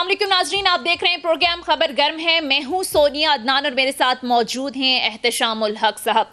अस्सलाम वालेकुम नाजरीन, आप देख रहे हैं प्रोग्राम खबर गर्म है। मैं हूं सोनिया अदनान और मेरे साथ मौजूद हैं एहतशामुल हक साहब।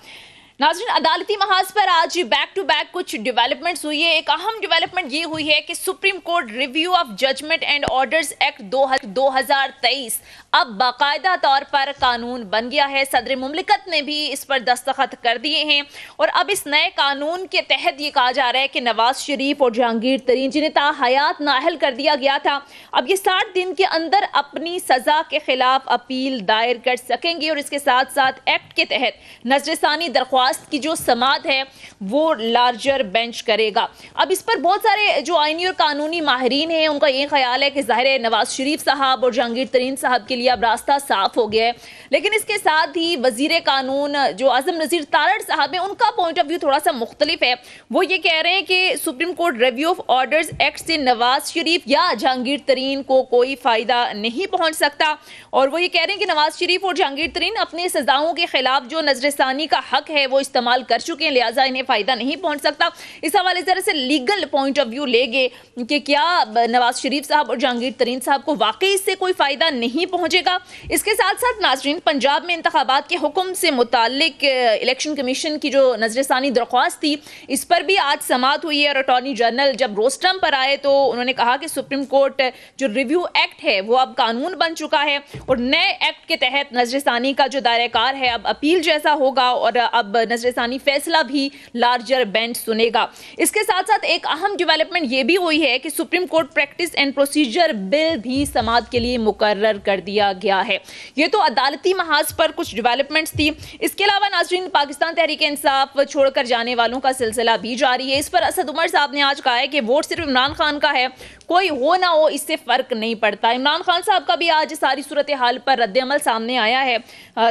नाजरीन, अदालती महाज पर आज बैक टू बैक कुछ डेवलपमेंट्स हुई है। एक अहम डेवलपमेंट ये हुई है कि Supreme Court review of judgment and orders act 2023 अब बाकायदा तौर पर कानून बन गया है। सदर मुमलिकत ने भी इस पर दस्तखत कर दिए हैं और अब इस नए कानून के तहत ये कहा जा रहा है कि नवाज शरीफ और जहांगीर तरीन, जिन्हें ताहयात नाअहल कर दिया गया था, अब ये 60 दिन के अंदर अपनी सजा के खिलाफ अपील दायर कर सकेंगे और इसके साथ साथ एक्ट के तहत नजरसानी दरख्वास्त की जो समाअत है वो लार्जर बेंच करेगा। अब इस पर बहुत सारे जो आईनी और कानूनी माहिरीन हैं उनका ये ख्याल है कि ज़ाहिर है नवाज शरीफ साहब और जहांगीर तरीन साहब के लिए अब रास्ता साफ हो गया है, लेकिन इसके साथ ही वजीर कानून जो आजम नज़ीर तारड़ साहब हैं उनका पॉइंट ऑफ व्यू थोड़ा सा मुख्तलिफ है। वो ये कह रहे हैं कि Supreme Court review of orders act से नवाज शरीफ या जहांगीर तरीन को कोई फ़ायदा नहीं पहुँच सकता और वो ये कह रहे हैं कि नवाज शरीफ और जहांगीर तरीन अपनी सजाओं के खिलाफ जो नजरसानी का हक है वो इस्तेमाल कर चुके हैं, लिहाजा इन्हें फ़ायदा नहीं पहुंच सकता। इस हवाले से से लीगल पॉइंट ऑफ व्यू लेंगे कि क्या नवाज शरीफ साहब और जहांगीर तरीन साहब को वाकई इससे कोई फ़ायदा नहीं पहुंचेगा। इसके साथ साथ नाजरीन, पंजाब में इंतखाबात के हुक्म से मुताल्लिक इलेक्शन कमीशन की जो नजरसानी दरख्वास्त थी, इस पर भी आज समाअत हुई है और अटॉर्नी जनरल जब रोस्टम पर आए तो उन्होंने कहा कि सुप्रीम कोर्ट जो रिव्यू एक्ट है वो अब कानून बन चुका है और नए एक्ट के तहत नजरसानी का जो दायरेकार है अब अपील जैसा होगा और अब नजरसानी फैसला भी लार्जर बेंच सुनेगा। इसके साथ साथ एक अहम डेवलपमेंट ये भी हुई है कि Supreme court practice and procedure bill भी समाअत के लिए मुकर्रर कर दिया गया है। ये तो अदालती महाज पर कुछ डेवलपमेंट्स थी। इसके अलावा नाजरीन, पाकिस्तान तहरीक इंसाफ छोड़कर जाने वालों का सिलसिला भी जारी है। इस पर असद उमर साहब ने आज कहा है कि वोट सिर्फ इमरान खान का है, कोई हो ना हो इससे फर्क नहीं पड़ता। इमरान खान साहब का भी आज सारी सूरत हाल पर रद्द-ए-अमल सामने आया है।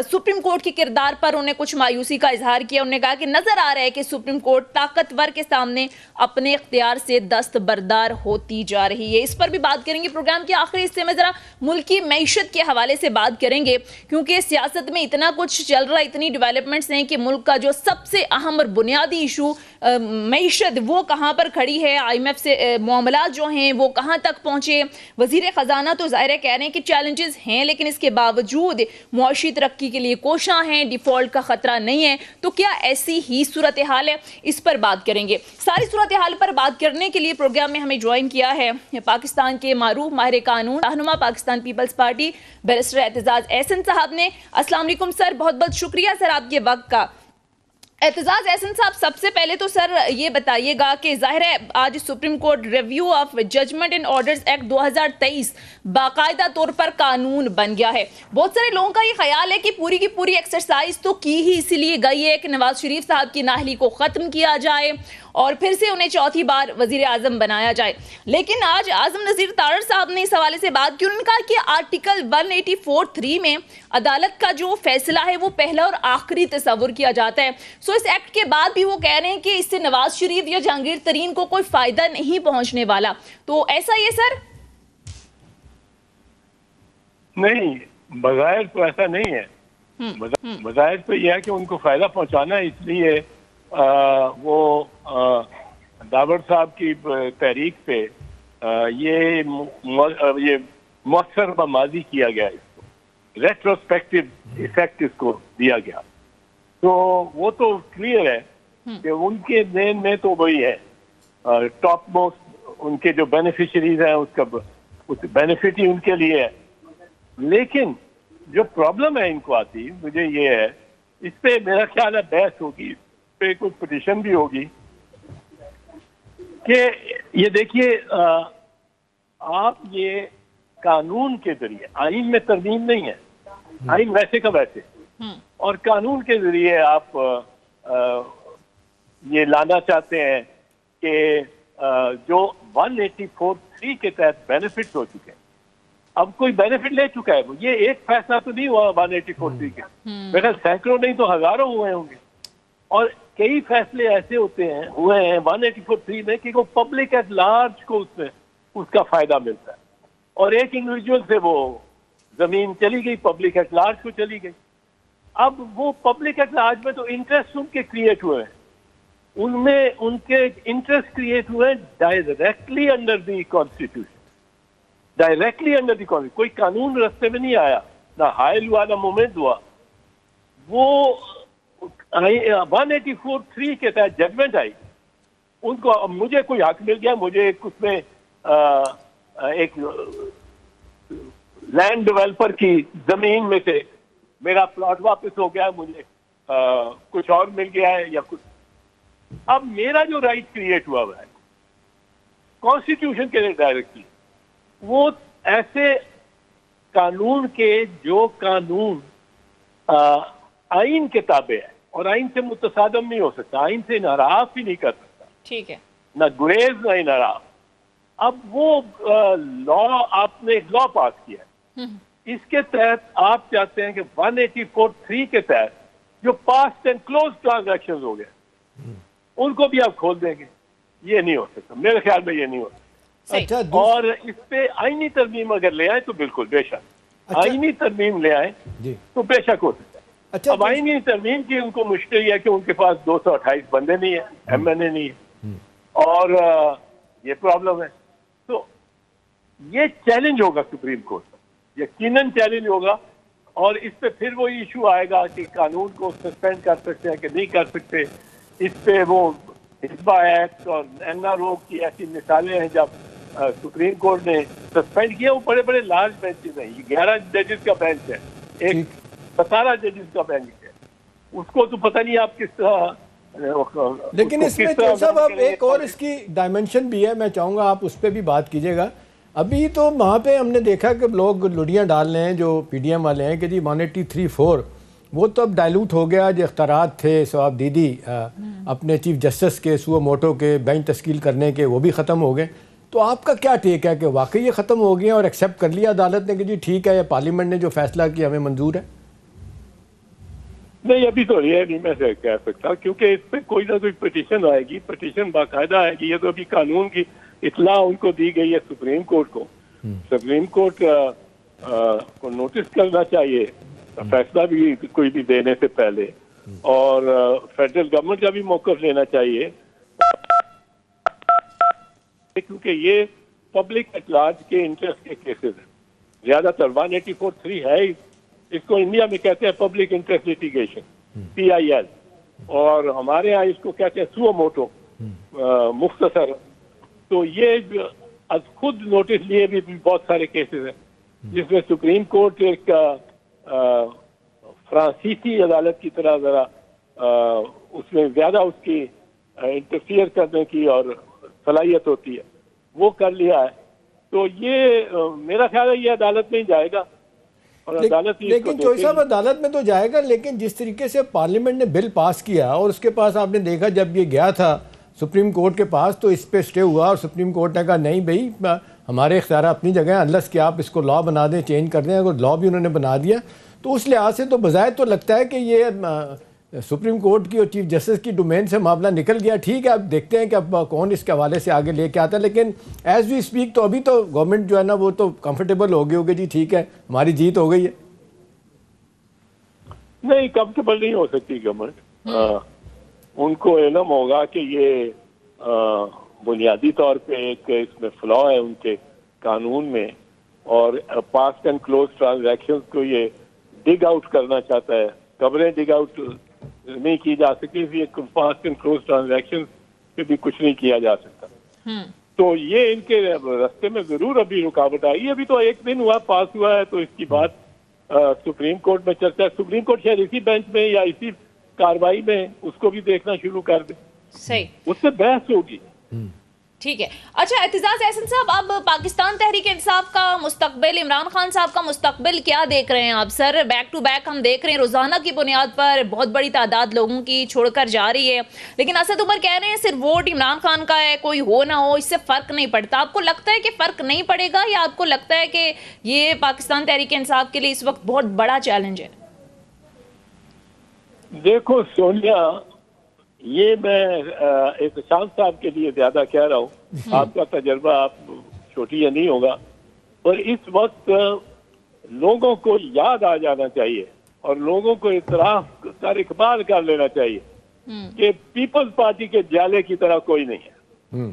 सुप्रीम कोर्ट के किरदार पर उन्होंने कुछ मायूसी का इजहार किया। उन्होंने कहा कि नजर आ रहा है कि सुप्रीम कोर्ट ताकतवर के सामने अपने इख्तियार से दस्तबरदार होती जा रही है। इस पर भी बात करेंगे। प्रोग्राम के आखिरी हिस्से में जरा मुल्की मईशत के हवाले से बात करेंगे, क्योंकि सियासत में इतना कुछ चल रहा है, इतनी डेवलपमेंट्स हैं कि मुल्क का जो सबसे अहम और बुनियादी इशू मईशत वो कहाँ पर खड़ी है, IMF से मामलात जो हैं वो कहाँ तक पहुँचे। वजीर ख़जाना तो ज़ाहिर कह रहे हैं कि चैलेंजेस हैं, लेकिन इसके बावजूद मुआशी तरक्की के लिए कोशां हैं, डिफ़ॉल्ट का ख़तरा नहीं है। तो क्या ऐसी ही सूरत हाल है? इस पर बात करेंगे। सारी सूरत हाल पर बात करने के लिए प्रोग्राम में हमें ज्वाइन किया है पाकिस्तान के मारूफ माहिर कानून रहनुमा पाकिस्तान पीपल्स पार्टी बैरिस्टर एतजाज एहसन साहब ने। अस्सलाम वालेकुम सर, बहुत बहुत शुक्रिया सर आपके वक्त का। एतजाज एहसन साहब, सबसे पहले तो सर ये बताइएगा कि जाहिर है आज Supreme Court review of judgment and orders act 2023 बाकायदा तौर पर कानून बन गया है। बहुत सारे लोगों का ये ख्याल है कि पूरी की पूरी एक्सरसाइज तो की ही इसीलिए गई है कि नवाज शरीफ साहब की नाअहली को ख़त्म किया जाए और फिर से उन्हें चौथी बार वजीर आजम बनाया जाए। लेकिन आज आजम नज़ीर तारड़ साहब ने इस हवाले से बात की। उन्होंने कहा कि आर्टिकल 184(3) में अदालत का जो फैसला है वो पहला और आखिरी तस्वुर किया जाता है। सो इस एक्ट के बाद भी वो कह रहे हैं कि इससे नवाज शरीफ या जहांगीर तरीन को कोई फायदा नहीं पहुंचने वाला। तो ऐसा ही है सर? नहीं, बज़ाहिर तो ऐसा नहीं है। बज़ाहिर तो यह है कि उनको फायदा पहुंचाना है, इसलिए वो दावर साहब की तहरीक पे ये मौसर माजी किया गया, इसको रेट्रोस्पेक्टिव इफेक्ट इसको दिया गया। तो वो तो क्लियर है कि उनके ज़हन में तो वही है, टॉप मोस्ट उनके जो बेनिफिशरीज हैं उसका बेनिफिट ही उनके लिए है। लेकिन जो प्रॉब्लम है इनको आती, मुझे ये है, इस पे मेरा ख्याल है बहस होगी, इस पे कोई पिटीशन भी होगी कि ये देखिए, आप ये कानून के जरिए, आइन में तरमीम नहीं है, आइन वैसे का वैसे, और कानून के जरिए आप ये लाना चाहते हैं कि जो 184(3) के तहत बेनिफिट हो चुके हैं, अब कोई बेनिफिट ले चुका है वो, ये एक फैसला तो नहीं हुआ 184(3) के, मेरा सैकड़ों नहीं तो हजारों हुए होंगे। और कई फैसले ऐसे हुए हैं 184(3) में कि वो पब्लिक एट लार्ज को उसमें उसका फायदा मिलता है, और एक इंडिविजुअल से वो जमीन चली गई, पब्लिक एट लार्ज को चली गई। अब वो पब्लिक एट लार्ज में तो इंटरेस्ट उनके क्रिएट हुए हैं, उनमें उनके इंटरेस्ट क्रिएट हुए directly under the constitution. Directly under the constitution, कोई कानून रास्ते में नहीं आया, ना हायल हुआ ना मूवमेंट हुआ। वो 184(3) के तहत जजमेंट आई, उनको मुझे कोई हक मिल गया, मुझे एक उसमें एक लैंड डेवलपर की जमीन में से मेरा प्लॉट वापस हो गया, मुझे कुछ और मिल गया है या कुछ। अब मेरा जो राइट क्रिएट हुआ है कॉन्स्टिट्यूशन के डायरेक्टली, वो ऐसे कानून के जो कानून आइन के ताबे है और आइन से मुतसादम नहीं हो सकता, आइन से इनहराफ ही नहीं कर सकता, ठीक है, ना गुरेज ना इनहराफ। अब वो लॉ, आपने एक लॉ पास किया है, इसके तहत आप चाहते हैं कि 184(3) के तहत जो पास्ट एंड क्लोज ट्रांजैक्शन हो गए उनको भी आप खोल देंगे। ये नहीं हो सकता, मेरे ख्याल में ये नहीं हो सकता। अच्छा, और इस पे आईनी तरमीम अगर ले आए तो बिल्कुल बेशक, आईनी तरमीम ले आए जी, तो बेशक हो सकता है। अच्छा, अब आईनी तरमीम की उनको मुश्किल है कि उनके पास 228 बंदे नहीं है, MNA नहीं है, और ये प्रॉब्लम है। तो ये चैलेंज होगा सुप्रीम कोर्ट में, यकीनन चैलेंज होगा, और इस पे फिर वो इशू आएगा कि कानून को सस्पेंड कर सकते हैं कि नहीं कर सकते। इस पे वो हिस्बा एक्ट और NRO की ऐसी मिसालें हैं, जब सुप्रीम कोर्ट ने सस्पेंड किया, वो बड़े बड़े लार्ज बेंचेस हैं, 11 जजेस का बेंच है, एक 17 जजेस का बेंच है, उसको तो पता नहीं आप किस तरह। लेकिन इसमें तो साहब अब एक और इसकी डायमेंशन भी है, मैं चाहूँगा आप उस पर भी बात कीजिएगा। अभी तो वहाँ पे हमने देखा कि लोग लुड़ियाँ डाल रहे हैं, जो PDM वाले हैं, कि जी 183(4) वो तो अब डाइल्यूट हो गया। जो इख्तियारात थे सवाब दीदी अपने चीफ जस्टिस के, सुओ मोटो के, बेंच तश्कील करने के, वो भी ख़त्म हो गए। तो आपका क्या टेक है कि वाकई ये ख़त्म हो गए और एक्सेप्ट कर लिया अदालत ने कि जी ठीक है, या पार्लियामेंट ने जो फैसला किया हमें मंजूर है? नहीं, अभी तो ये नहीं मैं से कह सकता, क्योंकि इस पर कोई ना कोई पिटीशन आएगी, पिटीशन बाकायदा आएगी। ये तो अभी कानून की इतला उनको दी गई है सुप्रीम कोर्ट को। सुप्रीम कोर्ट को नोटिस करना चाहिए फैसला भी कोई भी देने से पहले, और फेडरल गवर्नमेंट का भी मौक़िफ़ लेना चाहिए, क्योंकि ये पब्लिक एट लार्ज के इंटरेस्ट के केसेस हैं ज्यादातर। 184(3) है ही, इसको इंडिया में कहते हैं पब्लिक इंटरेस्ट लिटिगेशन, PIL, और हमारे यहाँ इसको कहते हैं सुओ मोटो मुख्तसर। तो ये खुद नोटिस लिए भी बहुत सारे केसेस हैं, जिसमें सुप्रीम कोर्ट एक फ्रांसीसी अदालत की तरह जरा उसमें ज्यादा उसकी इंटरफियर करने की और सलाहियत होती है, वो कर लिया है। तो ये मेरा ख्याल है ये अदालत में ही जाएगा, और अदालत ही लेकिन चौधरी साहब अदालत में तो जाएगा, लेकिन जिस तरीके से पार्लियामेंट ने बिल पास किया और उसके पास आपने देखा जब ये गया था सुप्रीम कोर्ट के पास, तो इस पे स्टे हुआ और सुप्रीम कोर्ट ने कहा नहीं भाई, हमारे इख्तियार अपनी जगह है, अनलेस कि आप इसको लॉ बना दें, चेंज कर दें। अगर लॉ भी उन्होंने बना दिया तो उस लिहाज से तो बजाय तो लगता है कि ये सुप्रीम कोर्ट की और चीफ जस्टिस की डोमेन से मामला निकल गया। ठीक है, अब देखते हैं कि अब कौन इसके हवाले से आगे लेके आता है, लेकिन एज वी स्पीक तो अभी तो गवर्नमेंट जो है ना वो तो कंफर्टेबल हो गई होगी, जी ठीक है हमारी जीत हो गई है। नहीं, कंफर्टेबल नहीं हो सकती गवर्नमेंट। उनको इल्म होगा कि ये बुनियादी तौर पे एक इसमें फ्लॉ है उनके कानून में, और पास्ट एंड क्लोज ट्रांजैक्शंस को ये डिग आउट करना चाहता है। खबरें डिग आउट नहीं की जा सकती, ये पास्ट एंड क्लोज ट्रांजैक्शंस पे भी कुछ नहीं किया जा सकता। तो ये इनके रास्ते में जरूर अभी रुकावट आई। अभी तो एक दिन हुआ, पास हुआ है, तो इसकी बात सुप्रीम कोर्ट में चर्चा है। सुप्रीम कोर्ट शायद इसी बेंच में या इसी कार्रवाई में उसको भी देखना शुरू कर दे, सही, उससे बहस होगी। ठीक है। अच्छा एतजाज एहसन साहब, अब पाकिस्तान तहरीक इंसाफ का मुस्तकबिल, इमरान खान साहब का मुस्तकबिल क्या देख रहे हैं आप सर? बैक टू बैक हम देख रहे हैं रोजाना की बुनियाद पर बहुत बड़ी तादाद लोगों की छोड़कर जा रही है, लेकिन असद उमर कह रहे हैं सिर्फ वोट इमरान खान का है, कोई हो ना हो इससे फर्क नहीं पड़ता। आपको लगता है कि फर्क नहीं पड़ेगा, या आपको लगता है कि ये पाकिस्तान तहरीक इंसाफ के लिए इस वक्त बहुत बड़ा चैलेंज है? देखो सोनिया, ये मैं एहतशाम साहब के लिए ज्यादा कह रहा हूँ, आपका तजर्बा आप छोटी या नहीं होगा, पर इस वक्त लोगों को याद आ जाना चाहिए और लोगों को इतराफ कर इकबाल कर लेना चाहिए कि पीपल्स पार्टी के जाले की तरह कोई नहीं है।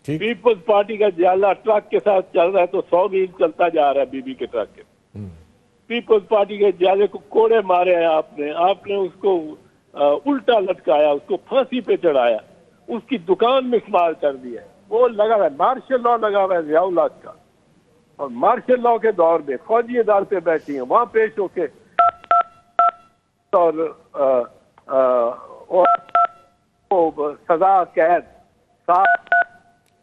ठीक। पीपल्स पार्टी का जाला ट्रक के साथ चल रहा है तो 100 मील चलता जा रहा है बीबी के ट्रक के। पीपल्स पार्टी के जाले को कोड़े मारे हैं आपने उसको उल्टा लटकाया, उसको फांसी पे चढ़ाया, उसकी दुकान में इस्तेमाल कर दिया। वो लगा हुआ है, मार्शल लॉ लगा हुआ है ज़ियाउल हक का, और मार्शल लॉ के दौर में फौजी अदालतें बैठी हैं, वहां पेश होके और सजा कैद साथ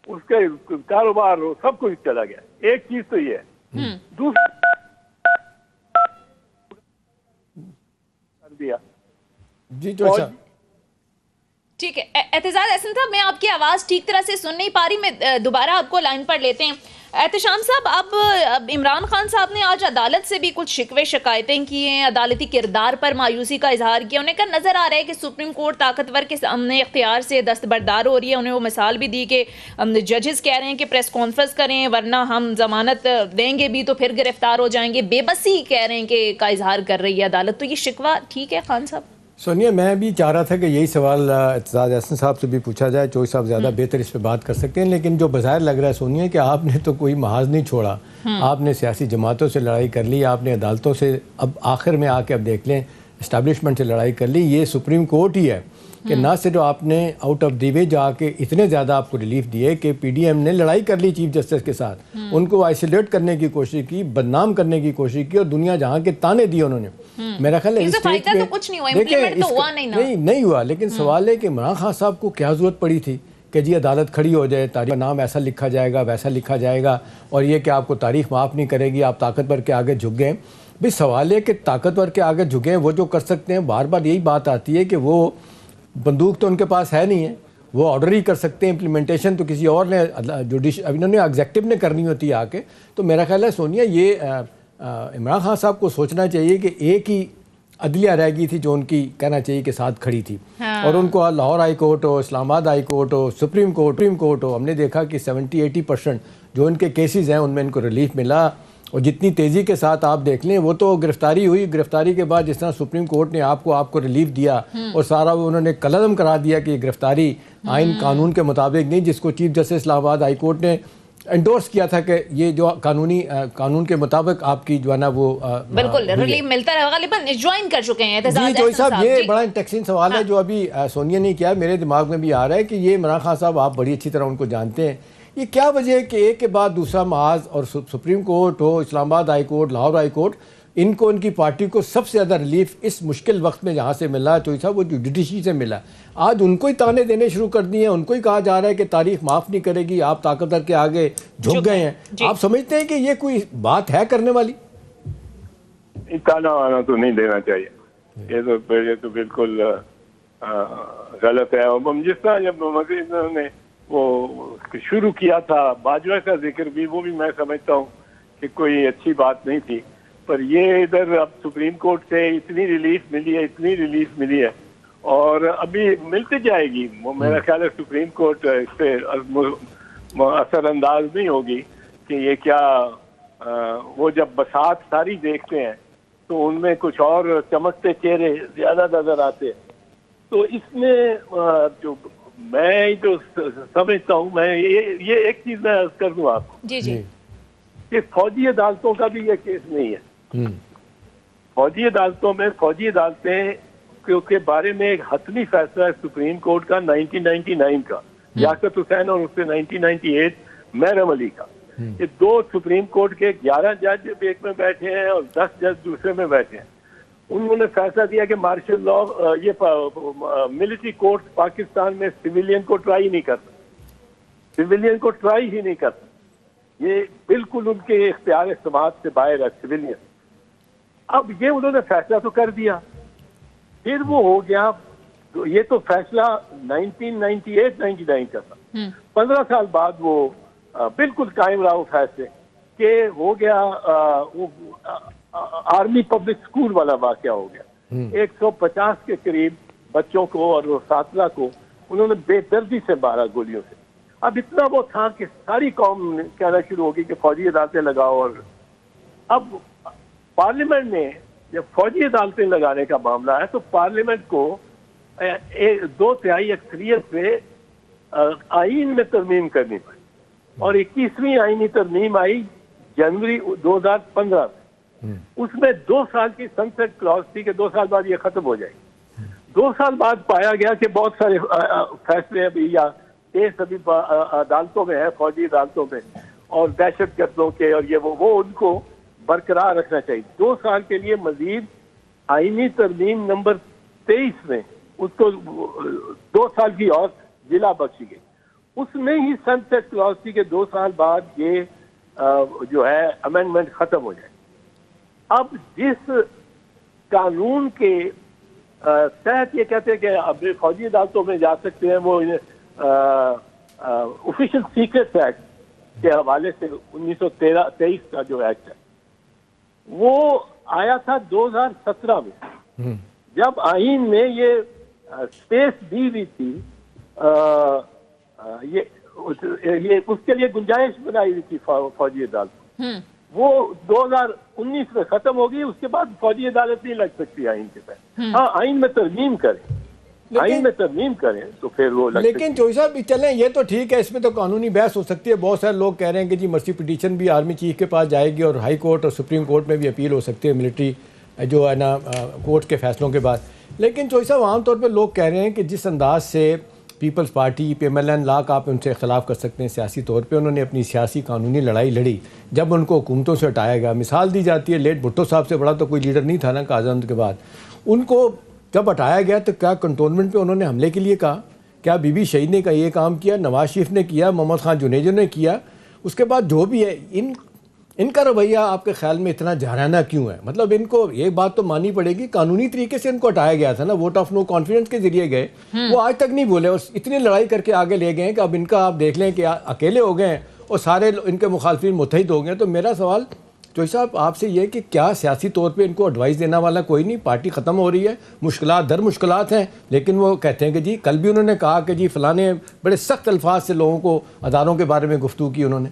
उसके कारोबार सब कुछ चला गया। एक चीज तो ये है, दूसरा कर दिया जी जो साहब। ठीक है एहतजाज एहसन साहब, मैं आपकी आवाज ठीक तरह से सुन नहीं पा रही, मैं दोबारा आपको लाइन पर लेते हैं। एहतशाम साहब, अब इमरान खान साहब ने आज अदालत से भी कुछ शिकवे शिकायतें की हैं, अदालती किरदार पर मायूसी का इजहार किया। उन्हें कहा नजर आ रहा है कि सुप्रीम कोर्ट ताकतवर के सामने इख्तियार से दस्तबरदार हो रही है। उन्हें वो मिसाल भी दी कि जजेस कह रहे हैं कि प्रेस कॉन्फ्रेंस करें वरना हम जमानत देंगे भी तो फिर गिरफ्तार हो जाएंगे। बेबसी कह रहे हैं कि का इजहार कर रही है अदालत। तो ये शिकवा ठीक है खान साहब? सोनिया, मैं भी चाह रहा था कि यही सवाल एतजाज एहसन साहब से भी पूछा जाए। चोई साहब ज़्यादा बेहतर इस पर बात कर सकते हैं, लेकिन जो बाहर लग रहा है सोनिया कि आपने तो कोई महाज नहीं छोड़ा। आपने सियासी जमातों से लड़ाई कर ली, आपने अदालतों से, अब आखिर में आके अब देख लें इस्टेब्लिशमेंट से लड़ाई कर ली। ये सुप्रीम कोर्ट ही है कि ना सिर्फ आपने आउट ऑफ द वे जाके इतने ज़्यादा आपको रिलीफ दिए कि पीडीएम ने लड़ाई कर ली चीफ जस्टिस के साथ, उनको आइसोलेट करने की कोशिश की, बदनाम करने की कोशिश की और दुनिया जहाँ के ताने दिए उन्होंने। मेरा ख्याल है इस स्टेज पे तो कुछ नहीं हुआ, इम्प्लीमेंट तो हुआ नहीं हुआ। लेकिन सवाल है कि इमरान खान साहब को क्या जरूरत पड़ी थी कि जी अदालत खड़ी हो जाए, तारीख का नाम ऐसा लिखा जाएगा वैसा लिखा जाएगा, और ये कि आपको तारीख माफ़ नहीं करेगी, आप ताकतवर के आगे झुक गए। भाई सवाल है कि ताकतवर के आगे झुके, वो जो कर सकते हैं, बार बार यही बात आती है कि वो बंदूक तो उनके पास है नहीं है, वो ऑर्डर ही कर सकते हैं, इम्प्लीमेंटेशन तो किसी और ने इन्होंने एग्जेक्टिव ने करनी होती है आके। तो मेरा ख्याल है सोनिया ये इमरान खान साहब को सोचना चाहिए कि एक ही अदलिया रह गई थी जो उनकी कहना चाहिए कि साथ खड़ी थी। हाँ। और उनको लाहौर हाई कोर्ट हो, इस्लामाबाद हाई कोर्ट हो, सुप्रीम कोर्ट हो, हमने देखा कि 70-80% जो इनके केसेस हैं उनमें इनको रिलीफ मिला। और जितनी तेज़ी के साथ आप देख लें, वो तो गिरफ्तारी हुई, गिरफ्तारी के बाद जिस तरह सुप्रीम कोर्ट ने आपको रिलीफ दिया और सारा वो उन्होंने कलम करा दिया कि गिरफ्तारी आइन कानून के मुताबिक नहीं, जिसको chief justice Islamabad high court ने एंडोर्स किया था कि ये जो कानून के मुताबिक आपकी जो है ना वो बिल्कुल रिलीफ मिलता है। गालिबन ज्वाइन कर चुके हैं जी साहब। ये बड़ा इंटरेस्टिंग सवाल है जो अभी सोनिया ने किया, मेरे दिमाग में भी आ रहा है कि ये इमरान खान साहब आप बड़ी अच्छी तरह उनको जानते हैं, ये क्या वजह है कि एक के बाद दूसरा महाज, और सुप्रीम कोर्ट हो, Islamabad high court, Lahore high court, इनको इनकी पार्टी को सबसे ज़्यादा रिलीफ इस मुश्किल वक्त में जहाँ से मिला तो साहब वो जुडिशरी से मिला। आज उनको ही ताने देने शुरू कर दिए हैं, उनको ही कहा जा रहा है कि तारीख माफ़ नहीं करेगी, आप ताकतवर के आगे झुक गए हैं। आप समझते हैं कि ये कोई बात है करने वाली? ताना वाना तो नहीं देना चाहिए, ये तो बिल्कुल गलत है। और जिस तरह जब ने वो शुरू किया था बाजवा का जिक्र भी, वो भी मैं समझता हूँ कि कोई अच्छी बात नहीं थी, पर ये इधर अब सुप्रीम कोर्ट से इतनी रिलीफ मिली है और अभी मिलती जाएगी। वो मेरा ख्याल है सुप्रीम कोर्ट इससे असरअंदाज नहीं होगी कि ये क्या वो जब बसात सारी देखते हैं तो उनमें कुछ और चमकते चेहरे ज्यादा नजर आते हैं। तो इसमें जो मैं तो समझता हूँ, मैं ये एक चीज मैं अर्ज कर दूं आपको जी कि फौजी अदालतों का भी ये केस नहीं है। फौजी अदालतों में फौजी अदालतें के बारे में एक हतमी फैसला है सुप्रीम कोर्ट का 1999 का, याकत हुसैन और उससे 1998 मैरम अली का। ये दो सुप्रीम कोर्ट के 11 जज एक में बैठे हैं और 10 जज दूसरे में बैठे हैं। उन्होंने फैसला दिया कि मार्शल लॉ, ये मिलिट्री कोर्ट पाकिस्तान में सिविलियन को ट्राई नहीं करता, सिविलियन को ट्राई ही नहीं करता। ये बिल्कुल उनके इख्तियार इस्तेमाल से बाहर है सिविलियन। अब ये उन्होंने फैसला तो कर दिया, फिर वो हो गया, तो ये तो फैसला 1998-99 का था। 15 साल बाद वो बिल्कुल कायम रहा वो फैसले के, हो गया वो आर्मी पब्लिक स्कूल वाला वाकया हो गया। 150 के करीब बच्चों को और 17 को उन्होंने बेदर्दी से मारा गोलियों से। अब इतना वो था कि सारी कौम कहना शुरू होगी कि फौजी अदालतें लगाओ। और अब पार्लियामेंट में जब फौजी अदालतें लगाने का मामला है तो पार्लियामेंट को 2/3 अक्सरियत से आईन में तरमीम करनी पड़ी और 21वीं आईनी तरमीम आई जनवरी 2015 में। उसमें 2 साल की सनसेट क्लॉज थी कि 2 साल बाद ये खत्म हो जाएगी। 2 साल बाद पाया गया कि बहुत सारे फैसले अभी या केस अभी अदालतों में है, फौजी अदालतों में, और दहशत गर्दों के और ये वो उनको बरकरार रखना चाहिए। 2 साल के लिए मजीद आईनी तरमीम नंबर 23 में उसको 2 साल की और जिला बख्शी गई। उसमें ही सनसेट क्लॉज थी कि 2 साल बाद ये जो है अमेंडमेंट खत्म हो जाए। अब जिस कानून के तहत ये कहते हैं कि अब फौजी अदालतों में जा सकते हैं, वो ऑफिशियल सीक्रेट्स एक्ट के हवाले से 1923 का जो एक्ट है वो आया था 2017 में, जब आईन में ये स्पेस दी हुई थी, ये उसके लिए गुंजाइश बनाई हुई थी फौजी अदालत। वो 2019 में खत्म होगी, उसके बाद फौजी अदालत नहीं लग सकती आईन के तहत। हाँ, आईन में तरमीम करें, आईन में तरमीम करें तो फिर वो लग लेकिन चौधरी साहब चलें, ये तो ठीक है, इसमें तो कानूनी बहस हो सकती है। बहुत सारे लोग कह रहे हैं कि जी मर्सी पिटीशन भी आर्मी चीफ के पास जाएगी और हाई कोर्ट और सुप्रीम कोर्ट में भी अपील हो सकती है मिलिट्री जो है ना कोर्ट के फैसलों के बाद। लेकिन चौधरी साहब आमतौर पर लोग कह रहे हैं कि जिस अंदाज से पीपल्स पार्टी PMLN ला का आप उनसे इख्तलाफ कर सकते हैं सियासी तौर पे, उन्होंने अपनी सियासी कानूनी लड़ाई लड़ी जब उनको हुकूमतों से हटाया गया। मिसाल दी जाती है लेट भुट्टो साहब से बड़ा तो कोई लीडर नहीं था ना काज़म के बाद। उनको जब हटाया गया तो क्या कंटोनमेंट पे उन्होंने हमले के लिए कहा? क्या बीबी शहीद ने का ये काम किया, नवाज शरीफ ने किया, मोहम्मद खान जुनेजो ने किया? उसके बाद जो भी है इनका रवैया आपके ख्याल में इतना जहराना क्यों है? मतलब इनको ये बात तो माननी पड़ेगी, कानूनी तरीके से इनको हटाया गया था ना, वोट ऑफ नो कॉन्फिडेंस के जरिए गए, वो आज तक नहीं बोले और इतनी लड़ाई करके आगे ले गए कि अब इनका आप देख लें कि अकेले हो गए हैं और सारे इनके मुखालफिन मुत्तहिद हो गए। तो मेरा सवाल चौधरी साहब आपसे ये कि क्या सियासी तौर पे इनको एडवाइस देने वाला कोई नहीं? पार्टी ख़त्म हो रही है, मुश्किलात दर मुश्किलात हैं, लेकिन वो कहते हैं कि जी कल भी उन्होंने कहा कि जी फलाने बड़े सख्त अल्फाज से लोगों को अदारों के बारे में गुफ्तगू की उन्होंने।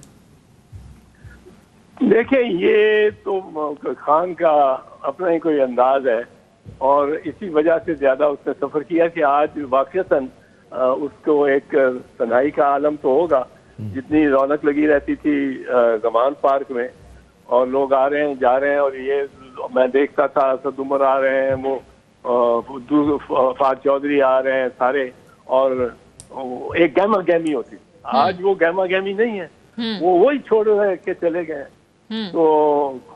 देखिए, ये तो खान का अपना ही कोई अंदाज है और इसी वजह से ज्यादा उसने सफर किया कि आज वाकईतन उसको एक तन्हाई का आलम तो होगा। जितनी रौनक लगी रहती थी गमान पार्क में और लोग आ रहे हैं जा रहे हैं, और ये मैं देखता था असद उमर आ रहे हैं, वो फाद चौधरी आ रहे हैं सारे, और एक गहमा गहमी होती। आज वो गहमा गहमी नहीं है, वो वही छोड़ रहे के चले गए। तो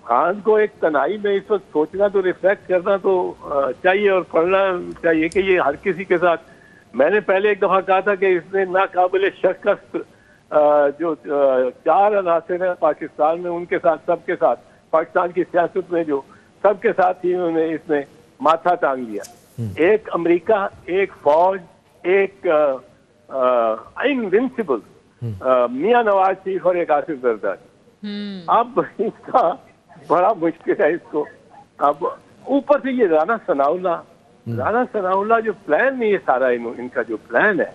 खान को एक तनाई में इस वक्त सोचना तो रिफ्लेक्ट करना तो चाहिए और पढ़ना चाहिए कि ये हर किसी के साथ। मैंने पहले एक दफा कहा था कि इसने नाकाबिल शक जो 4 अनासर हैं पाकिस्तान में, उनके साथ सबके साथ पाकिस्तान की सियासत में जो सबके साथ ही उन्होंने इसने माथा टांग लिया। एक अमेरिका, एक फौज, एक इनविंसिबल मियां नवाज शरीफ और एक आसिफ जरदारी। अब इसका बड़ा मुश्किल है इसको। अब ऊपर से ये राना सनाउल्लाह जो प्लान है, ये सारा इनका जो प्लान है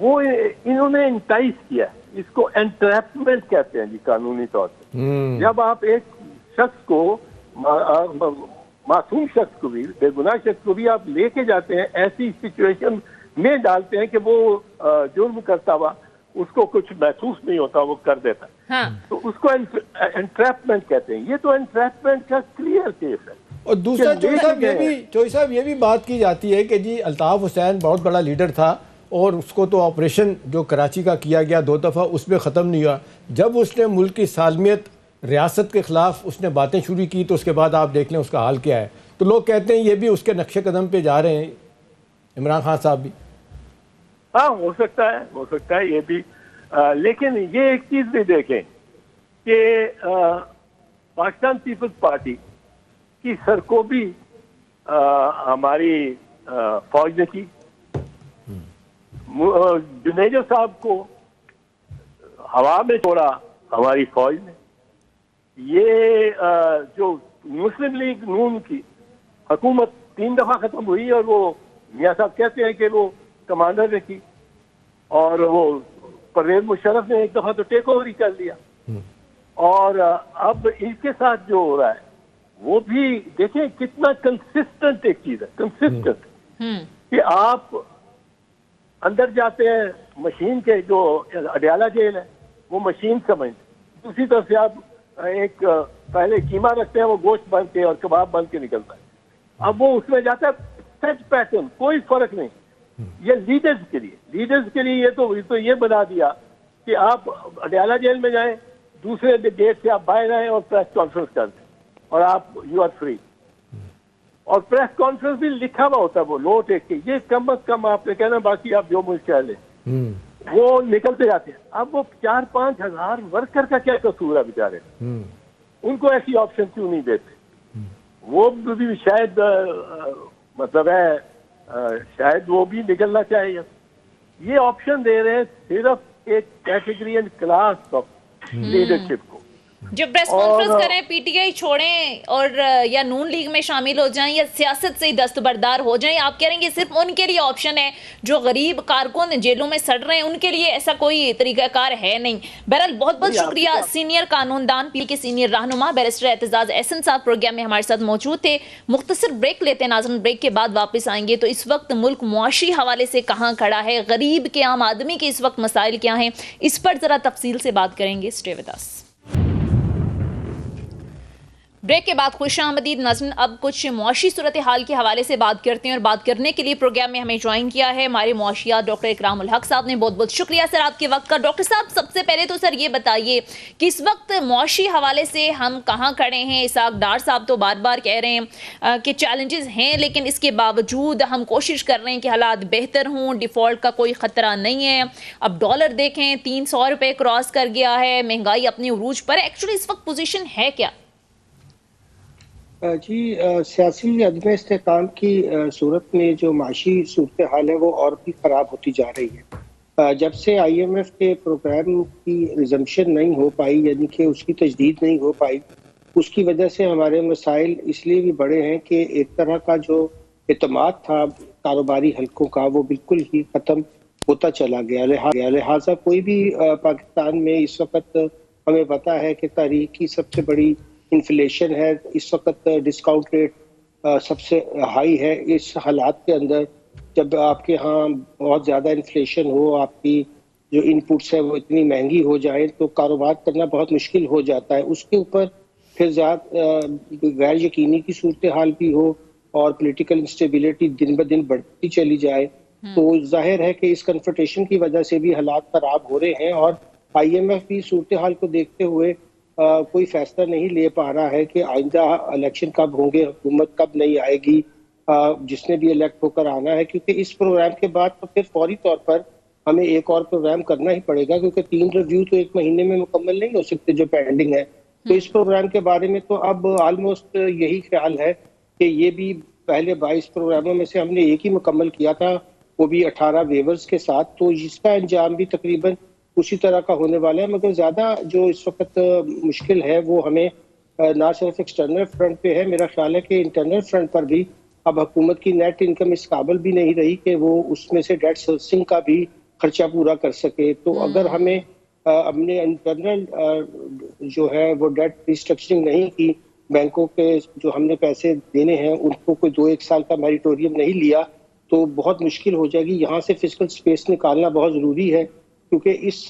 वो इन्होंने इंटाइस किया। इसको एंट्रैपमेंट कहते हैं जी कानूनी तौर पे। जब आप एक शख्स को मासूम शख्स को भी, बेगुनाह शख्स को भी आप लेके जाते हैं ऐसी सिचुएशन में डालते हैं कि वो जुर्म करता हुआ उसको कुछ महसूस नहीं होता, वो कर देता। हाँ। तो उसको एंट्रैपमेंट कहते हैं। ये तो एंट्रैपमेंट का क्लियर केस है। और दूसरा चौधरी साहब ये भी बात की जाती है कि जी अल्ताफ हुसैन बहुत बड़ा लीडर था और उसको तो ऑपरेशन जो कराची का किया गया 2 दफ़ा उसमें ख़त्म नहीं हुआ। जब उसने मुल्क की सालमियत रियासत के ख़िलाफ़ उसने बातें शुरू की तो उसके बाद आप देख लें उसका हाल क्या है। तो लोग कहते हैं ये भी उसके नक्शे कदम पे जा रहे हैं इमरान खान साहब भी। हाँ, हो सकता है ये भी। लेकिन ये एक चीज़ भी देखें कि पाकिस्तान पीपल्स पार्टी की सरकोबी हमारी फौज ने की। जुनेजो साहब को हवा में छोड़ा हमारी फौज ने। ये जो मुस्लिम लीग नून की हुकूमत 3 दफा खत्म हुई और वो मियां साहब कहते हैं कि वो कमांडर ने की, और वो परवेज मुशर्रफ ने एक दफा तो टेक ओवर ही कर लिया। और अब इसके साथ जो हो रहा है वो भी देखें कितना कंसिस्टेंट एक चीज है, कंसिस्टेंट कि आप अंदर जाते हैं मशीन के, जो अडयाला जेल है वो मशीन समझ, दूसरी तरफ से आप एक पहले कीमा रखते हैं, वो गोश्त बन के और कबाब बन के निकलता है, अब वो उसमें जाता है सेट पैटर्न, कोई फर्क नहीं। ये लीडर्स के लिए ये बना दिया कि आप अडयाला जेल में जाएं, दूसरे गेट से आप बाहर आए और प्रेस कॉन्फ्रेंस कर दें और आप यू आर फ्री। और प्रेस कॉन्फ्रेंस भी लिखा हुआ होता है, वो नोट एक के, ये कम अज कम आपने कहना, बाकी आप जो मुझे कह लें, वो निकलते जाते हैं। अब वो 4-5 हजार वर्कर का क्या कसूर है बेचारे, उनको ऐसी ऑप्शन क्यों नहीं देते? वो भी शायद मतलब है शायद वो भी निकलना चाहिए। ये ऑप्शन दे रहे हैं सिर्फ एक category and class of leadership को। जब प्रेस कॉन्फ्रेंस करें, पीटीआई छोड़ें और या नून लीग में शामिल हो जाएं या सियासत से ही दस्तबरदार हो जाएं, आप कह रहे हैं सिर्फ उनके लिए ऑप्शन है जो गरीब कारकुन जेलों में सड़ रहे हैं, उनके लिए ऐसा कोई तरीकाकार है नहीं। बहरहाल बहुत बहुत शुक्रिया। सीनियर कानूनदान पी के सीनियर रहनुमा बैरिस्टर एतजाज एहसन साहब प्रोग्राम में हमारे साथ मौजूद थे। मुख्तसर ब्रेक लेते हैं नाज़रीन, ब्रेक के बाद वापस आएंगे। तो इस वक्त मुल्क मुआशी हवाले से कहाँ खड़ा है, गरीब के आम आदमी के इस वक्त मसाइल क्या हैं, इस पर जरा तफसील से बात करेंगे। Stay with us. ब्रेक के बाद खुश आमदीद नाज़रीन। अब कुछ मुआशी सूरत हाल के हवाले से बात करते हैं और बात करने के लिए प्रोग्राम में हमें ज्वाइन किया है हमारे मुआशियात डॉक्टर इकरामुल हक साहब ने। बहुत बहुत शुक्रिया सर आपके वक्त का। डॉक्टर साहब, सबसे पहले तो सर ये बताइए कि इस वक्त मुआशी हवाले से हम कहाँ खड़े हैं। इसाक डार साहब तो बार बार कह रहे हैं कि चैलेंजेस हैं, लेकिन इसके बावजूद हम कोशिश कर रहे हैं कि हालात बेहतर हों, डिफ़ॉल्ट का कोई ख़तरा नहीं है। अब डॉलर देखें 300 रुपये क्रॉस कर गया है, महंगाई अपनी उरूज पर। एक्चुअली इस वक्त पोजीशन है क्या? जी, सियासी अदम इस्तेकाम की सूरत में जो माशी सूरत हाल है वो और भी ख़राब होती जा रही है। जब से IMF के प्रोग्राम की रिजम्पशन नहीं हो पाई, यानी कि उसकी तजदीद नहीं हो पाई, उसकी वजह से हमारे मसाइल इसलिए भी बड़े हैं कि एक तरह का जो एतमाद था कारोबारी हलकों का वो बिल्कुल ही ख़त्म होता चला गया। लिहाजा कोई भी पाकिस्तान में इस वक्त हमें पता है कि तारीख की सबसे बड़ी इन्फ्लेशन है, इस वक्त डिस्काउंट रेट सबसे हाई है। इस हालात के अंदर जब आपके यहाँ बहुत ज़्यादा इन्फ्लेशन हो, आपकी जो इनपुट्स है वो इतनी महंगी हो जाए तो कारोबार करना बहुत मुश्किल हो जाता है। उसके ऊपर फिर गैर यकीनी की सूरत हाल भी हो और पॉलिटिकल इंस्टेबिलिटी दिन ब दिन बढ़ती चली जाए, तो जाहिर है कि इस कन्फ्रंटेशन की वजह से भी हालात खराब हो रहे हैं। और IMF भी सूरत हाल को देखते हुए कोई फैसला नहीं ले पा रहा है कि आइंदा इलेक्शन कब होंगे, हुकूमत कब नहीं आएगी, जिसने भी इलेक्ट होकर आना है। क्योंकि इस प्रोग्राम के बाद तो फिर फौरी तौर पर हमें एक और प्रोग्राम करना ही पड़ेगा, क्योंकि 3 रिव्यू तो एक महीने में मुकम्मल नहीं हो सकते जो पेंडिंग है। तो इस प्रोग्राम के बारे में तो अब ऑलमोस्ट यही ख्याल है कि ये भी पहले 22 प्रोग्रामों में से हमने एक ही मुकम्मल किया था, वो भी 18 वेवर्स के साथ, तो इसका अंजाम भी तकरीबन उसी तरह का होने वाला है। मगर ज़्यादा जो इस वक्त मुश्किल है वो हमें ना सिर्फ एक्सटर्नल फ्रंट पे है, मेरा ख्याल है कि इंटरनल फ्रंट पर भी अब हुकूमत की नेट इनकम इस काबिल भी नहीं रही कि वो उसमें से डेट सर्विसिंग का भी खर्चा पूरा कर सके। तो अगर हमें अपने इंटरनल जो है वो डेट रिस्ट्रक्चरिंग नहीं की, बैंकों के जो हमने पैसे देने हैं उनको कोई 2-1 साल का मैरिटोरियम नहीं लिया, तो बहुत मुश्किल हो जाएगी। यहाँ से फिस्कल स्पेस निकालना बहुत ज़रूरी है, क्योंकि इस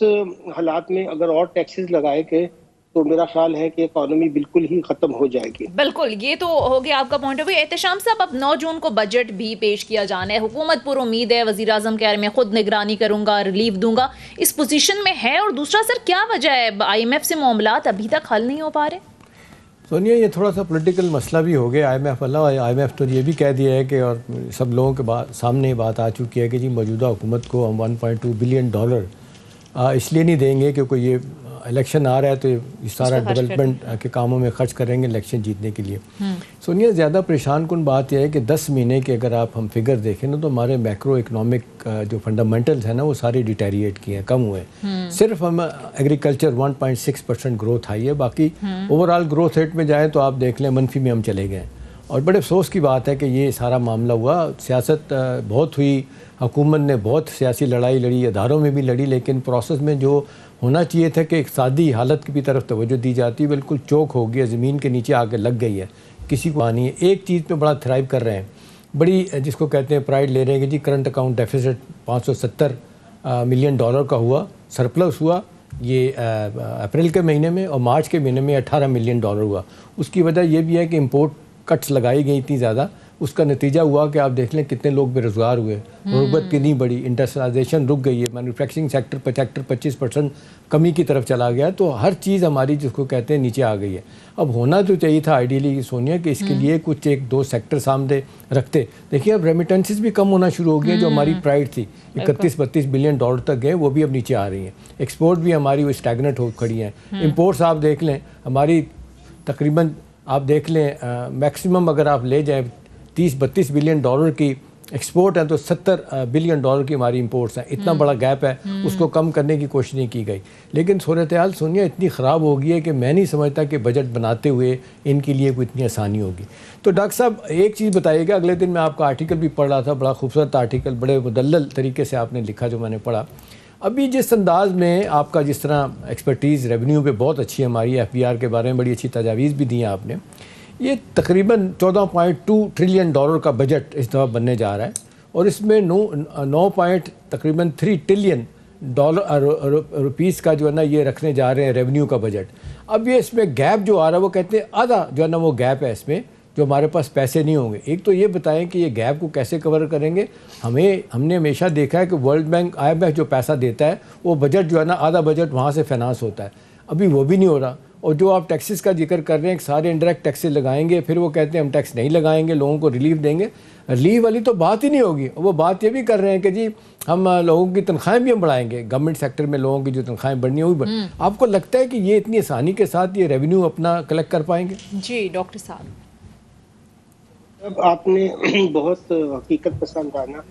हालात में अगर और टैक्सेस लगाए गए तो मेरा ख्याल है कि इकॉनमी बिल्कुल ही खत्म हो जाएगी। बिल्कुल, ये तो हो गया आपका पॉइंट ऑफ व्यू। एहतशाम साहब, अब 9 जून को बजट भी पेश किया जाना है, हुकूमत पूरी उम्मीद है, वज़ीर आज़म कह रहे मैं खुद निगरानी करूंगा, रिलीफ दूंगा, इस पोजीशन में है। और दूसरा सर, क्या वजह है IMF से मामलात अभी तक हल नहीं हो पा रहे? सोनिया, ये थोड़ा सा पॉलिटिकल मसला भी हो गया। IMF तो ये भी कह दिया है कि, और सब लोगों के सामने बात आ चुकी है कि जी मौजूदा हुकूमत को हम $1.2 बिलियन इसलिए नहीं देंगे क्योंकि ये इलेक्शन आ रहा है, तो इस सारा डेवलपमेंट के कामों में खर्च करेंगे इलेक्शन जीतने के लिए। सोनिया, ज़्यादा परेशान कुन बात यह है कि 10 महीने के अगर आप हम फिगर देखें ना, तो हमारे मैक्रो इकनॉमिक जो फंडामेंटल्स हैं ना वो सारे डिटेरिएट किए हैं, कम हुए। सिर्फ हम एग्रीकल्चर 1.6% ग्रोथ आई है, बाकी ओवरऑल ग्रोथ रेट में जाए तो आप देख लें मनफी में हम चले गए। और बड़े अफसोस की बात है कि ये सारा मामला हुआ। सियासत बहुत हुई, हुकूमत ने बहुत सियासी लड़ाई लड़ी, अदारों में भी लड़ी, लेकिन प्रोसेस में जो होना चाहिए था कि इक़्तिसादी हालत की तरफ तवज्जो दी जाती है, बिल्कुल चौक हो गया, ज़मीन के नीचे आके लग गई है, किसी को आनी है। एक चीज़ पे बड़ा थ्राइव कर रहे हैं बड़ी जिसको कहते हैं प्राइड ले रहे हैं कि जी current account deficit 570 million dollar का हुआ, सरप्लस हुआ ये अप्रैल के महीने में, और मार्च के महीने में 18 मिलियन डॉलर हुआ। उसकी वजह यह भी है कि इंपोर्ट कट्स लगाई गई इतनी ज़्यादा, उसका नतीजा हुआ कि आप देख लें कितने लोग बेरोज़गार हुए, गुर्बत कितनी बड़ी, इंडस्ट्रियलाइजेशन रुक गई है, मैन्युफैक्चरिंग सेक्टर 25% कमी की तरफ चला गया। तो हर चीज़ हमारी जिसको कहते हैं नीचे आ गई है। अब होना तो चाहिए था आइडियली सोनिया कि इसके लिए कुछ एक दो सेक्टर सामने रखते। देखिए अब रेमिटेंसेस भी कम होना शुरू हो गए, जो हमारी प्राइड थी 31-32 बिलियन डॉलर तक गए, वो भी अब नीचे आ रही हैं। एक्सपोर्ट भी हमारी वो स्टैगनेट हो खड़ी हैं। इम्पोर्ट्स आप देख लें हमारी तकरीबन आप देख लें मैक्सिमम अगर आप ले जाएँ 30-32 बिलियन डॉलर की एक्सपोर्ट है तो 70 बिलियन डॉलर की हमारी इंपोर्ट्स हैं। इतना बड़ा गैप है, उसको कम करने की कोशिश नहीं की गई। लेकिन सूरत हाल सोनिया इतनी ख़राब हो गई है कि मैं नहीं समझता कि बजट बनाते हुए इनके लिए कोई इतनी आसानी होगी। तो डॉक्टर साहब एक चीज़ बताइएगा, अगले दिन मैं आपका आर्टिकल भी पढ़ रहा था, बड़ा खूबसूरत आर्टिकल, बड़े मुदल्लल तरीके से आपने लिखा जो मैंने पढ़ा। अभी जिस अंदाज़ में आपका जिस तरह एक्सपर्टीज़ रेवेन्यू पे बहुत अच्छी है हमारी, FBR के बारे में बड़ी अच्छी तजावीज़ भी दी हैं आपने, ये तकरीबन 14.2 ट्रिलियन डॉलर का बजट इस दफ़ा बनने जा रहा है, और इसमें 9.3 ट्रिलियन डॉलर रुपीस का जो है ना ये रखने जा रहे हैं रेवेन्यू का बजट। अब ये इसमें गैप जो आ रहा है वो कहते हैं आधा जो है ना वो गैप है इसमें, जो हमारे पास पैसे नहीं होंगे। एक तो ये बताएं कि ये गैप को कैसे कवर करेंगे। हमने हमेशा देखा है कि वर्ल्ड बैंक IMF जो पैसा देता है वो बजट जो है ना आधा बजट वहाँ से फाइनेंस होता है, अभी वो भी नहीं हो रहा। और जो आप टैक्सेस का जिक्र कर रहे हैं सारे इंडायरेक्ट टैक्सेस लगाएंगे, फिर वो कहते हैं हम टैक्स नहीं लगाएंगे, लोगों को रिलीफ देंगे। रिलीफ वाली तो बात ही नहीं होगी। वो बात ये भी कर रहे हैं कि जी हम लोगों की तनख्वाहें भी हम बढ़ाएंगे, गवर्नमेंट सेक्टर में लोगों की जो तनख्वाहें बढ़नी होगी। आपको लगता है कि ये इतनी आसानी के साथ ये रेवेन्यू अपना कलेक्ट कर पाएंगे? जी डॉक्टर साहब, अब आपने बहुत हकीकत पसंदाना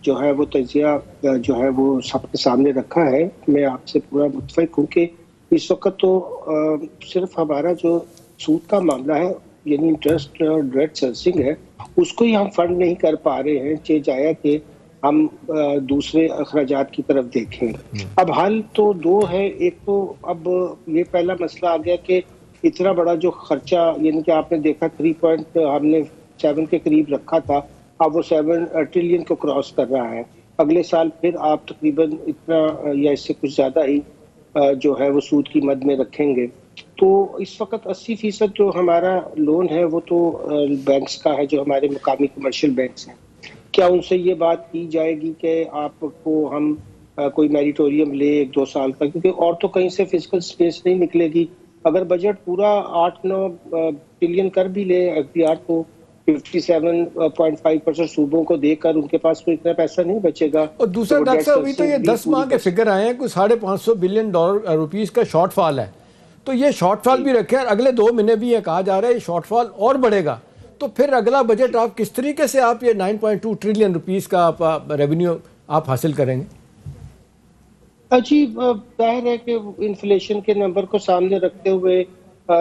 जो है वो तजिया जो है वो सबके सामने रखा है। मैं आपसे पूरा मुत्तफिक हूँ कि इस वक्त तो सिर्फ हमारा जो सूद का मामला है यानी इंटरेस्ट और डेट सर्विसिंग है, उसको ही हम फंड नहीं कर पा रहे हैं, चाहे जाया कि हम दूसरे अखराजात की तरफ देखें। अब हल तो दो है। एक तो अब ये पहला मसला आ गया कि इतना बड़ा जो खर्चा यानी कि आपने देखा 3.7 के करीब रखा था, अब वो 7 ट्रिलियन को क्रॉस कर रहा है। अगले साल फिर आप तकरीबन इतना या इससे कुछ ज़्यादा ही जो है वो सूद की मद में रखेंगे। तो इस वक्त 80% जो हमारा लोन है वो तो बैंक्स का है, जो हमारे मुकामी कमर्शियल बैंक्स हैं। क्या उनसे ये बात की जाएगी कि आपको हम कोई मैरिटोरियम ले 1-2 साल का, क्योंकि और तो कहीं से फिजिकल स्पेस नहीं निकलेगी। अगर बजट पूरा 8-9 ट्रिलियन कर भी ले FBR तो 57.5% सूबों को देकर उनके पास कोई इतना पैसा नहीं बचेगा। और दूसरा डॉक्टर साहब अभी तो ये 10 माह के फिगर आए हैं, कुछ 550 बिलियन रुपीस का शॉर्टफॉल है। तो ये शॉर्टफॉल भी रखे, और अगले 2 महीने भी ये कहा जा रहा है ये शॉर्टफॉल और बढ़ेगा। तो फिर अगला बजट आप किस तरीके से आप ये 9.2 ट्रिलियन रुपीस का आप रेवेन्यू आप हासिल करेंगे? अजीब जाहिर है कि इन्फ्लेशन के नंबर को सामने रखते हुए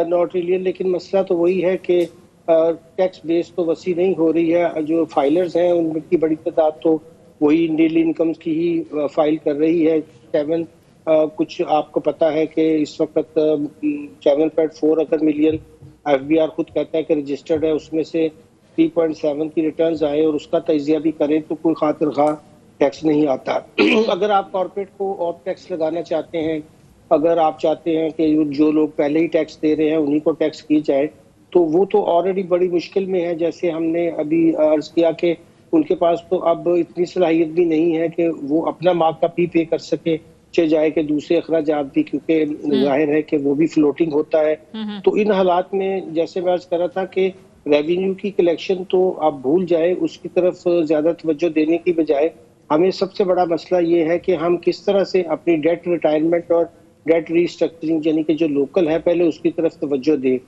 9 ट्रिलियन, लेकिन मसला तो वही है कि टैक्स बेस तो वसी नहीं हो रही है। जो फाइलर्स हैं उनकी बड़ी तादाद तो वही नील इनकम्स की ही फाइल कर रही है। 7 कुछ आपको पता है कि इस वक्त 7.4 अगर मिलियन FBR खुद कहता है कि रजिस्टर्ड है, उसमें से 3.7 की रिटर्न्स आए और उसका तजिया भी करें तो कोई खातिर खा टैक्स नहीं आता। अगर आप कॉर्पोरेट को और टैक्स लगाना चाहते हैं, अगर आप चाहते हैं कि जो लोग पहले ही टैक्स दे रहे हैं उन्हीं को टैक्स की जाए, तो वो तो ऑलरेडी बड़ी मुश्किल में है। जैसे हमने अभी अर्ज किया कि उनके पास तो अब इतनी सलाहियत भी नहीं है कि वो अपना मार्कअप भी पे कर सके, चाहे जाए कि दूसरे अखराजात भी, क्योंकि जाहिर है कि वो भी फ्लोटिंग होता है। तो इन हालात में जैसे मैं अर्ज कर रहा था कि रेवेन्यू की कलेक्शन तो आप भूल जाए, उसकी तरफ ज्यादा तवज्जो देने की बजाय हमें सबसे बड़ा मसला ये है कि हम किस तरह से अपनी डेट रिटायरमेंट और डेट रीस्ट्रक्चरिंग यानी कि जो लोकल है पहले उसकी तरफ तवज्जो दे।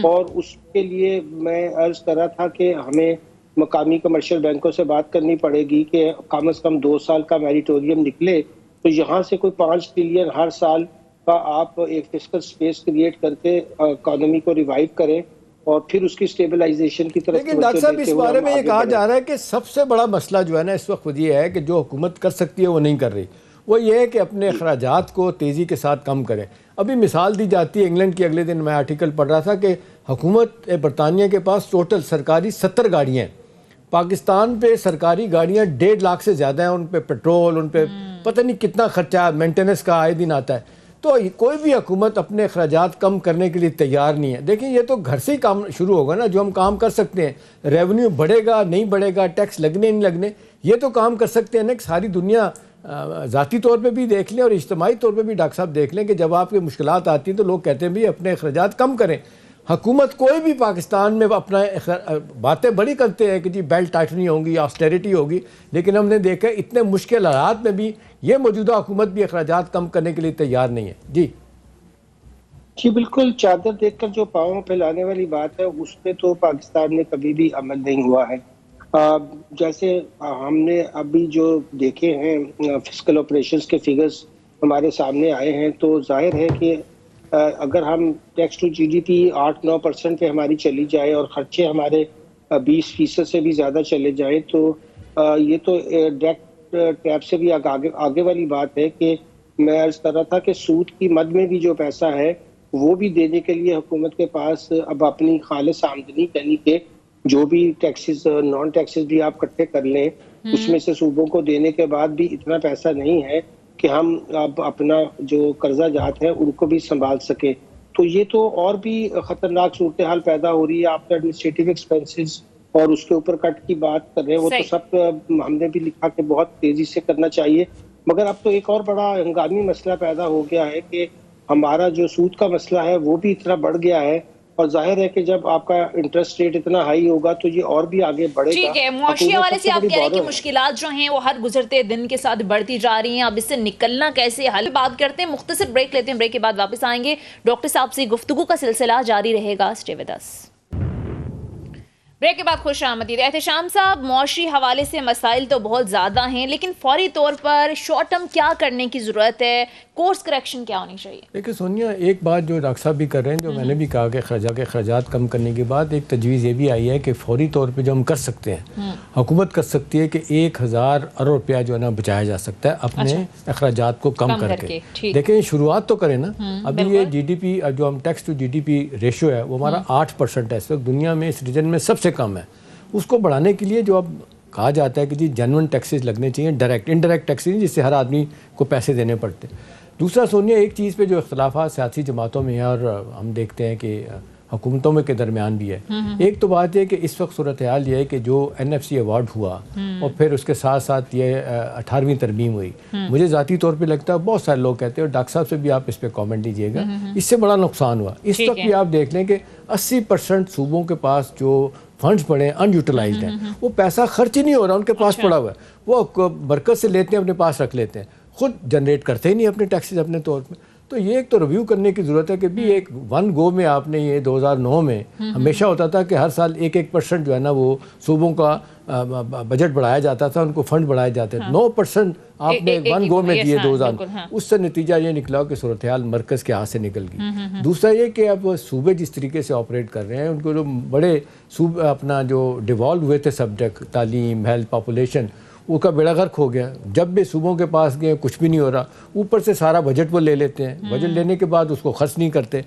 और उसके लिए मैं अर्ज कर रहा था कि हमें मकामी कमर्शियल बैंकों से बात करनी पड़ेगी कि कम से कम 2 साल का मैरिटोरियम निकले, तो यहाँ से कोई 5 ट्रिलियन हर साल का आप एक फिस्कल स्पेस क्रिएट करके इकोनॉमी को रिवाइव करें और फिर उसकी स्टेबलाइजेशन की तरफ। लेकिन डॉक्टर साहब इस बारे में ये कहा जा रहा है कि सबसे बड़ा मसला जो है ना इस वक्त ये है कि जो हुकूमत कर सकती है वो नहीं कर रही। वो ये है कि अपने अखराजात को तेज़ी के साथ कम करें। अभी मिसाल दी जाती है इंग्लैंड की, अगले दिन मैं आर्टिकल पढ़ रहा था कि हुकूमत बरतानिया के पास टोटल सरकारी 70 गाड़ियाँ हैं, पाकिस्तान पे सरकारी गाड़ियां 1.5 लाख से ज़्यादा हैं, उन पे पेट्रोल, उन पे पता नहीं कितना खर्चा मेंटेनेंस का आए दिन आता है। तो कोई भी हुकूमत अपने अखराजात कम करने के लिए तैयार नहीं है। देखिए ये तो घर से ही काम शुरू होगा ना, जो हम काम कर सकते हैं, रेवेन्यू बढ़ेगा नहीं बढ़ेगा, टैक्स लगने नहीं लगने, ये तो काम कर सकते हैं ना। सारी दुनिया ज़ाती तौर पे भी देख लें और इज्तिमाई तौर पे भी डॉक्टर साहब देख लें कि जब आपकी मुश्किलात आती हैं तो लोग कहते हैं भाई अपने अखराजात कम करें। हुकूमत कोई भी पाकिस्तान में अपना बातें बड़ी करते हैं कि जी बेल्ट टाइटनिंग होगी, ऑस्टेरिटी होगी, लेकिन हमने देखा इतने मुश्किल हालात में भी ये मौजूदा हुकूमत भी अखराजात कम करने के लिए तैयार नहीं है। जी बिल्कुल, चादर देखकर जो पाँव फैलाने वाली बात है उस पर तो पाकिस्तान में कभी भी अमल नहीं हुआ है। जैसे हमने अभी जो देखे हैं फिस्कल ऑपरेशंस के फिगर्स हमारे सामने आए हैं, तो जाहिर है कि अगर हम टैक्स टू जीडीपी 8-9% पे हमारी चली जाए और खर्चे हमारे 20% से भी ज़्यादा चले जाएं, तो ये तो डायरेक्ट टैप से भी आगे वाली बात है कि मैं अर्ज कर रहा था कि सूद की मद में भी जो पैसा है वो भी देने के लिए हुकूमत के पास अब अपनी खालिस आमदनी यानी कि जो भी टैक्सेस नॉन टैक्सेस भी आप इकट्ठे कर लें, उसमें से सूबों को देने के बाद भी इतना पैसा नहीं है कि हम अब अपना जो कर्जा जात है उनको भी संभाल सके। तो ये तो और भी खतरनाक सूरत हाल पैदा हो रही है। आपका एडमिनिस्ट्रेटिव एक्सपेंसेस और उसके ऊपर कट की बात कर रहे हैं, वो तो सब हमने भी लिखा कि बहुत तेजी से करना चाहिए। मगर अब तो एक और बड़ा हंगामी मसला पैदा हो गया है कि हमारा जो सूद का मसला है वो भी इतना बढ़ गया है, और जाहिर है कि जब आपका इंटरेस्ट रेट इतना हाई होगा तो ये और भी आगे बढ़ेगा। ठीक है, मुआशी हवाले से आप कह रहे हैं कि मुश्किलात जो हैं वो हर गुजरते दिन के साथ बढ़ती जा रही हैं, अब इससे निकलना कैसे, हल बात करते हैं। मुख्तसर ब्रेक लेते हैं, ब्रेक के बाद वापस आएंगे। डॉक्टर साहब से गुफ्तगू का सिलसिला जारी रहेगा, स्टे विद अस। ब्रेक के बाद खुश आमदीद। एहतशाम साहब, मुआशी हवाले से मसाइल तो बहुत ज़्यादा हैं, लेकिन फौरी तौर पर शॉर्ट टर्म क्या करने की ज़रूरत है, कोर्स करेक्शन क्या होनी चाहिए? देखिए सोनिया, एक बात जो डॉक्टर साहब भी कर रहे हैं, जो मैंने भी कहा कि अखराजात कम करने के बाद एक तजवीज़ ये भी आई है कि फौरी तौर पे जो हम कर सकते हैं, हुकूमत कर सकती है कि 1000 अरब रुपया जो है ना बचाया जा सकता है अपने अखराजात को कम करके। देखें शुरुआत तो करें ना। अभी ये GDP जो हम टैक्स टू GDP रेशो है वो हमारा 8% है, इस वक्त दुनिया में इस रीजन में सबसे कम है। उसको बढ़ाने के लिए जो अब कहा जाता है कि जी जेन्युइन टैक्सेस लगने चाहिए, डायरेक्ट इंडायरेक्ट टैक्सेस जिससे हर आदमी को पैसे देने पड़ते। दूसरा सोनिया, एक चीज़ पे जो इख्तलाफात सियासी जमातों में है और हम देखते हैं कि हुकूमतों में के दरमियान भी है, एक तो बात है कि इस वक्त सूरत हाल ये है कि जो NFC अवार्ड हुआ और फिर उसके साथ साथ ये 18वीं तरमीम हुई, मुझे ज़ाती तौर पे लगता है, बहुत सारे लोग कहते हैं, और डॉक्टर साहब से भी आप इस पर कॉमेंट दीजिएगा, इससे बड़ा नुकसान हुआ। इस वक्त भी आप देख लें कि 80% सूबों के पास जो फंड्स पड़े हैं अनयूटिलाइज्ड हैं, वो पैसा खर्च ही नहीं हो रहा, उनके पास पड़ा हुआ है, वो मरकज़ से लेते हैं अपने पास रख लेते हैं, खुद जनरेट करते ही नहीं अपने टैक्सेस अपने तौर पे। तो ये एक तो रिव्यू करने की ज़रूरत है कि भी एक वन गो में आपने ये 2009 में हमेशा होता था कि हर साल 1% जो है ना वो सूबों का बजट बढ़ाया जाता था, उनको फंड बढ़ाए जाते थे। 9% आपने वन गो में दिए 2000, उससे नतीजा ये निकला कि सूरत हाल मरकज़ के हाथ से निकल गई। दूसरा ये कि अब सूबे जिस तरीके से ऑपरेट कर रहे हैं, उनको जो बड़े सूबे अपना जो डिवॉल्व हुए थे सब्जेक्ट, तालीम, हेल्थ, पॉपुलेशन, उसका बेड़ा गर्क हो गया। जब भी सूबों के पास गए कुछ भी नहीं हो रहा, ऊपर से सारा बजट वो ले लेते हैं, बजट लेने के बाद उसको खर्च नहीं करते।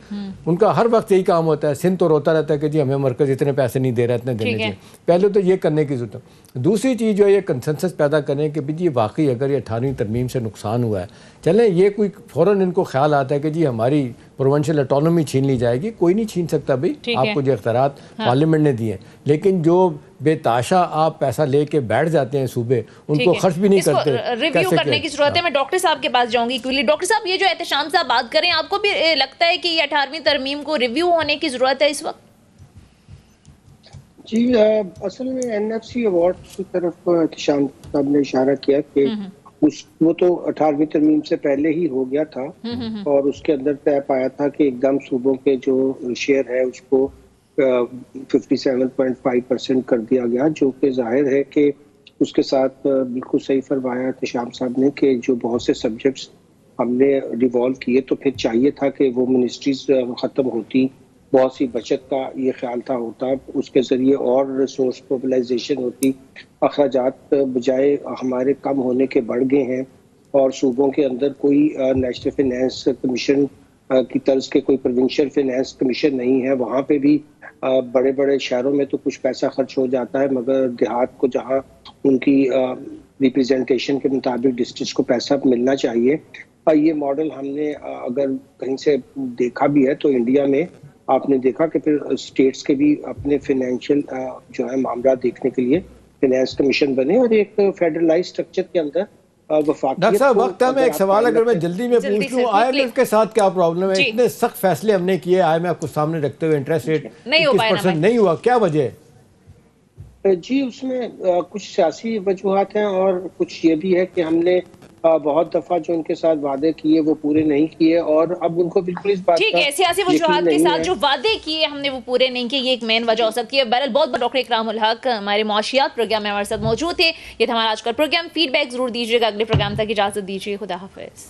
उनका हर वक्त यही काम होता है, सिंध तो रोता रहता है कि जी हमें मरकज़ इतने पैसे नहीं दे रहा, इतने देने चाहिए। पहले तो ये करने की जरूरत है। दूसरी चीज़ जो है ये कंसेंसस पैदा करें कि जी वाकई अगर ये 18वीं तरमीम से नुकसान हुआ है, चलें ये कोई फ़ौरन इनको ख्याल आता है कि जी हमारी प्रोविंशियल ऑटोनॉमी छीन ली जाएगी, कोई नहीं छीन सकता भाई, आपको जो इख्तियारात पार्लियामेंट ने दिए, लेकिन जो बेताशा आप पैसा लेके बैठ जाते हैं सूबे, उनको खर्च भी नहीं करते। रिव्यू करने की जरूरत है। मैं डॉक्टर साहब के पास जाऊंगी क्विकली। डॉक्टर साहब, ये जो एहतशाम साहब बात करें, आपको भी लगता है कि ये 18वीं तरमीम को रिव्यू होने की जरूरत है इस वक्त? जी, असल में NFC अवार्ड की तरफ एहतशाम साहब ने इशारा किया कि वो तो 18वीं तरमीम से पहले ही हो गया था, और उसके अंदर तय पाया था कि एकदम सूबों के जो शेयर है उसको 57.5% कर दिया गया, जो कि जाहिर है कि उसके साथ बिल्कुल सही फरमाया एहतशाम साहब ने कि जो बहुत से सब्जेक्ट्स हमने डिवॉल्व किए, तो फिर चाहिए था कि वो मिनिस्ट्रीज ख़त्म होती, बहुत सी बचत का ये ख्याल था होता, उसके ज़रिए और रिसोर्स मोबिलाइजेशन होती, अखराजात बजाय हमारे कम होने के बढ़ गए हैं, और सूबों के अंदर कोई नेशनल फाइनेंस कमीशन की तर्ज के कोई प्रोविंशियल फाइनेंस कमीशन नहीं है, वहाँ पे भी बड़े बड़े शहरों में तो कुछ पैसा खर्च हो जाता है, मगर देहात को जहाँ उनकी रिप्रेजेंटेशन के मुताबिक डिस्ट्रिक्ट को पैसा मिलना चाहिए, ये मॉडल हमने अगर कहीं से देखा भी है तो इंडिया में आपने देखा कि फिर स्टेट्स के भी अपने फाइनेंशियल जो है मामला देखने के लिए फाइनेंस कमीशन बने और एक फेडरलाइज स्ट्रक्चर के अंदर डॉक्टर साहब वक्त है, मैं एक सवाल अगर मैं जल्दी में जल्दी पूछ से, लूं, आईएमएफ के साथ क्या प्रॉब्लम है? जी। इतने सख्त फैसले हमने किए आईएमएफ को सामने रखते हुए, इंटरेस्ट रेट नहीं हो पाया ना 21% नहीं हुआ, क्या वजह है? जी, उसमें कुछ सियासी वजूहात हैं और कुछ ये भी है कि हमने बहुत दफा जो उनके साथ वादे किए वो पूरे नहीं किए और अब उनको बिल्कुल इस बात ठीक का है, सियासी यकीन वजूहात के नहीं साथ है। जो वादे किए हमने वो पूरे नहीं किए, ये एक मेन वजह हो सकती है। बहरहाल बहुत बहुत डॉक्टर इकरामुल हक हमारे मौशियात प्रोग्राम में हमारे साथ मौजूद थे। ये था हमारा आज का प्रोग्राम। फीडबैक जरूर दीजिएगा, अगले प्रोग्राम तक इजाजत दीजिए, खुदा हाफिज।